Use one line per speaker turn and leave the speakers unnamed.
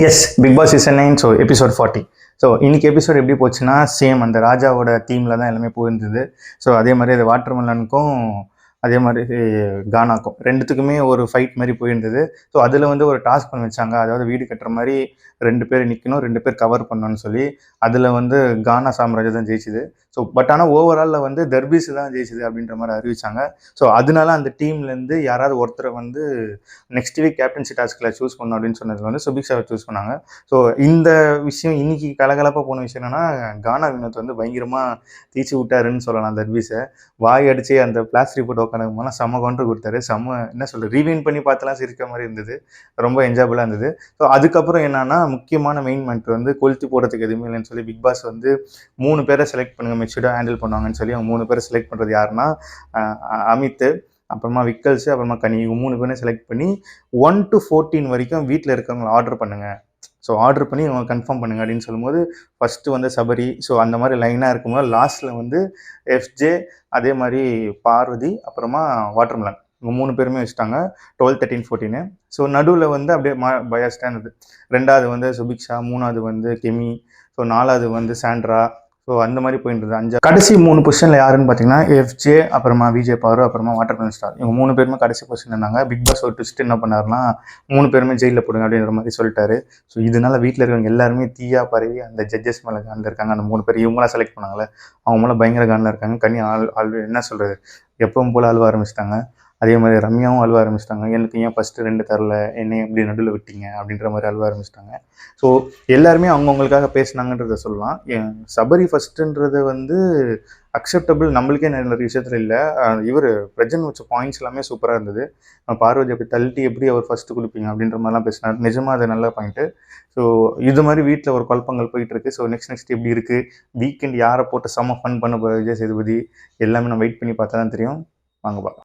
S, Bigg Boss season 9. So episode 40. So இன்னைக்கு episode எப்படி போச்சுன்னா, சேம் அந்த ராஜாவோட தீமில் தான் எல்லாமே போயிருந்தது. ஸோ அதே மாதிரி அது வாட்டர்மெலனுக்கும் அதே மாதிரி கானாக்கும் ரெண்டுத்துக்குமே ஒரு ஃபைட் மாதிரி போயிருந்தது. ஸோ அதில் வந்து ஒரு டாஸ்க் பண்ணி வச்சாங்க. அதாவது வீடு கட்டுற மாதிரி 2 பேர் நிற்கணும், 2 பேர் கவர் பண்ணணும்னு சொல்லி. அதில் வந்து கானா சாம்ராஜ்யம் தான் ஜெயிச்சுது. ஸோ பட் ஆனால் ஓவராலில் வந்து தர்பீஸ் தான் ஜெயிச்சுது அப்படின்ற மாதிரி அறிவிச்சாங்க. ஸோ அதனால அந்த டீம்லேருந்து யாராவது ஒருத்தரை வந்து நெக்ஸ்ட் வீக் கேப்டன்சி டாஸ்கில் சூஸ் பண்ணணும் அப்படின்னு சொன்னதில் வந்து சுபிக்ஷாவை சூஸ் பண்ணாங்க. ஸோ இந்த விஷயம் இன்னைக்கு கலகலப்பாக போன விஷயம் என்னன்னா, கானா வினோத் வந்து பயங்கரமாக தீச்சு விட்டாருன்னு சொல்லலாம் தர்பீஸை. வாய் அடிச்சு அந்த பிளாஸ்டிக் போட்டு உட்காந்து போனால் செம்ம கவுண்டர் கொடுத்தாரு. செம்ம என்ன சொல்கிறது, ரீவைன் பண்ணி பார்த்தலாம் சிரிக்கிற மாதிரி இருந்தது. ரொம்ப என்ஜாயபுளாக இருந்தது. ஸோ அதுக்கப்புறம் என்னன்னா, முக்கியமான மெயின் மேட்ரு வந்து கொளுத்தி போடுறதுக்கு எதுவுமே இல்லைன்னு சொல்லி பிக் பாஸ் வந்து 3 பேரை செலக்ட் பண்ணுங்க, மெச்சூர்டாக ஹேண்டில் பண்ணுவாங்கன்னு சொல்லி அவங்க 3 பேரை செலக்ட் பண்ணுறது யாருன்னா, அமித், அப்புறமா விக்கல்ஸு, அப்புறமா கனி, இவங்க 3 பேரும் செலக்ட் பண்ணி 1 to 14 வரைக்கும் வீட்டில் இருக்கிறவங்களை ஆர்டர் பண்ணுங்க. ஸோ ஆர்டர் பண்ணி இவங்க கன்ஃபார்ம் பண்ணுங்க அப்படின்னு சொல்லும்போது, ஃபஸ்ட்டு வந்து சபரி, ஸோ அந்த மாதிரி லைனாக இருக்கும்போது லாஸ்ட்டில் வந்து எஃப்ஜே, அதே மாதிரி பார்வதி, அப்புறமா வாட்டர்மெலன், இவங்க 3 பேருமே வச்சுட்டாங்க. 12, 13, 14. ஸோ நடுவில் வந்து அப்படியே பயாஸ்டாக இருந்தது. 2வது வந்து சுபிக்ஷா, 3வது வந்து கெமி, ஸோ 4வது வந்து சாண்ட்ரா. ஸோ அந்த மாதிரி போயிட்டு இருந்தது. கடைசி 3 பொசிஷனில் யாருன்னு பார்த்தீங்கன்னா எஃப்ஜே, அப்புறமா விஜய் பாரு, அப்புறமா வாட்டர்மெலன் ஸ்டார், இவங்க 3 பேருமே கடைசி பொசிஷன் இருந்தாங்க. பிக் பாஸ் ஒரு ட்விஸ்ட் என்ன பண்ணாருன்னா, 3 பேருமே ஜெயிலில் போடுங்க அப்படின்ற மாதிரி சொல்லிட்டாரு. ஸோ இதனால வீட்டில் இருக்கவங்க எல்லாருமே தீயா பரவி அந்த ஜட்ஜஸ் மேலே காண்டில் இருக்காங்க. அந்த 3 பேர் இவங்களாம் செலக்ட் பண்ணாங்களே, அவங்க மேலே பயங்கர காண்டில் இருக்காங்க. கனி என்ன சொல்கிறது, எப்பவும் போல் அழுவ ஆரம்பிச்சிட்டாங்க. அதே மாதிரி ரம்யாவும் அழுவ ஆரம்பிச்சிட்டாங்க. எனக்கு ஏன் ஃபஸ்ட்டு 2 தரல, என்னை எப்படி நடுவில் விட்டீங்க அப்படின்ற மாதிரி அழுவ ஆரம்பிச்சிட்டாங்க. ஸோ எல்லாருமே அவங்கவுங்களுக்காக பேசினாங்கன்றத சொல்லலாம். சபரி ஃபஸ்ட்டுன்றது வந்து அக்செப்டபிள், நம்மளுக்கே நிறைய விஷயத்தில் இல்லை. இவர் பிரஜன் வச்ச பாயிண்ட்ஸ் எல்லாமே சூப்பராக இருந்தது. பார்வதி அப்படி தள்ளிட்டு எப்படி அவர் ஃபஸ்ட்டு கொடுப்பீங்க அப்படின்ற மாதிரிலாம் பேசினார். நிஜமாக அது நல்ல பாயிண்ட்டு. ஸோ இது மாதிரி வீட்டில் ஒரு குழப்பங்கள் போயிட்டுருக்கு. ஸோ நெக்ஸ்ட் எப்படி இருக்குது, வீக்கெண்ட் யாரை போட்டு செம்ம ஃபன் பண்ண போகிற விஜய் சேதுபதி, எல்லாமே நம்ம வெயிட் பண்ணி பார்த்தா தான் தெரியும். வாங்க பார்க்கலாம்.